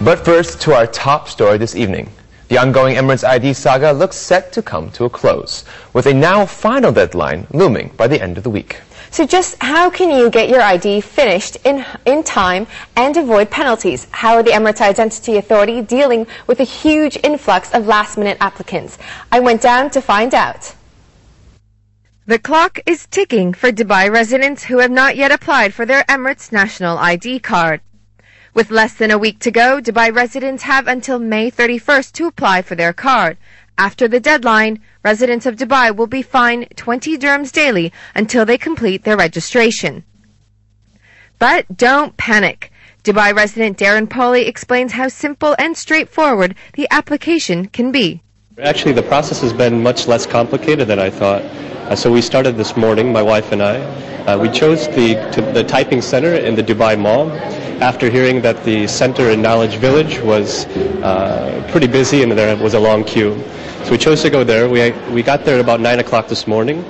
But first, to our top story this evening. The ongoing Emirates ID saga looks set to come to a close, with a now final deadline looming by the end of the week. So just how can you get your ID finished in time and avoid penalties? How are the Emirates Identity Authority dealing with a huge influx of last-minute applicants? I went down to find out. The clock is ticking for Dubai residents who have not yet applied for their Emirates National ID card. With less than a week to go, Dubai residents have until May 31st to apply for their card. After the deadline, residents of Dubai will be fined 20 dirhams daily until they complete their registration. But don't panic. Dubai resident Darren Pauly explains how simple and straightforward the application can be. Actually, the process has been much less complicated than I thought. So we started this morning, my wife and I. We chose the typing center in the Dubai Mall after hearing that the center in Knowledge Village was pretty busy and there was a long queue. So we chose to go there. We got there at about 9 o'clock this morning.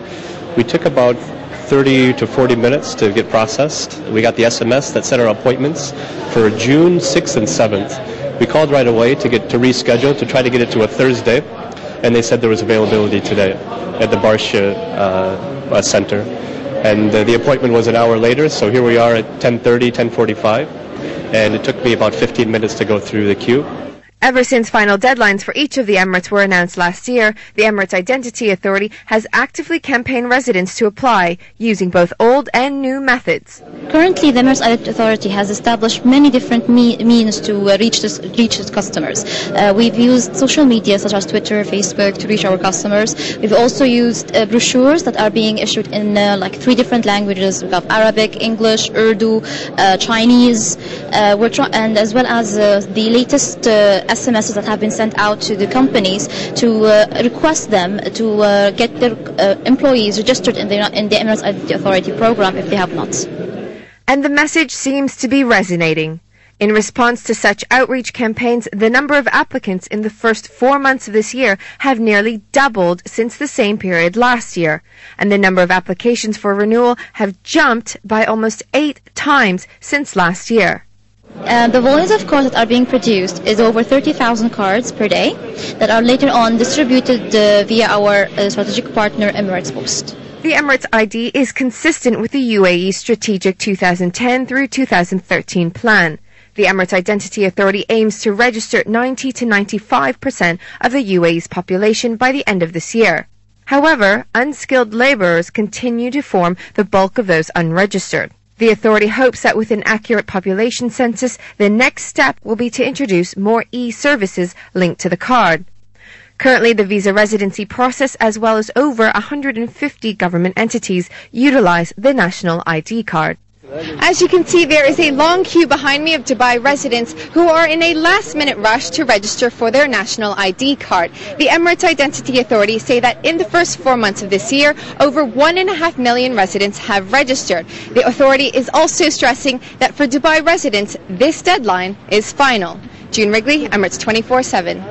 We took about 30 to 40 minutes to get processed. We got the SMS that set our appointments for June 6th and 7th. We called right away to reschedule to try to get it to a Thursday, and they said there was availability today at the Barsha Center. And the appointment was an hour later, so here we are at 10:30, 10:45, and it took me about 15 minutes to go through the queue. Ever since final deadlines for each of the Emirates were announced last year, the Emirates Identity Authority has actively campaigned residents to apply, using both old and new methods. Currently, the Emirates Identity Authority has established many different means to reach its customers. We've used social media such as Twitter, Facebook to reach our customers. We've also used brochures that are being issued in like 3 different languages. We have Arabic, English, Urdu, Chinese, and as well as the latest SMSs that have been sent out to the companies to request them to get their employees registered in the Emirates Identity Authority program if they have not. And the message seems to be resonating. In response to such outreach campaigns, the number of applicants in the first 4 months of this year have nearly doubled since the same period last year. And the number of applications for renewal have jumped by almost 8 times since last year. The volumes of cards that are being produced is over 30,000 cards per day that are later on distributed via our strategic partner Emirates Post. The Emirates ID is consistent with the UAE Strategic 2010 through 2013 plan. The Emirates Identity Authority aims to register 90 to 95% of the UAE's population by the end of this year. However, unskilled laborers continue to form the bulk of those unregistered. The authority hopes that with an accurate population census, the next step will be to introduce more e-services linked to the card. Currently, the visa residency process, as well as over 150 government entities, utilize the national ID card. As you can see, there is a long queue behind me of Dubai residents who are in a last-minute rush to register for their national ID card. The Emirates Identity Authority say that in the first 4 months of this year, over 1.5 million residents have registered. The authority is also stressing that for Dubai residents, this deadline is final. June Wrigley, Emirates 24/7.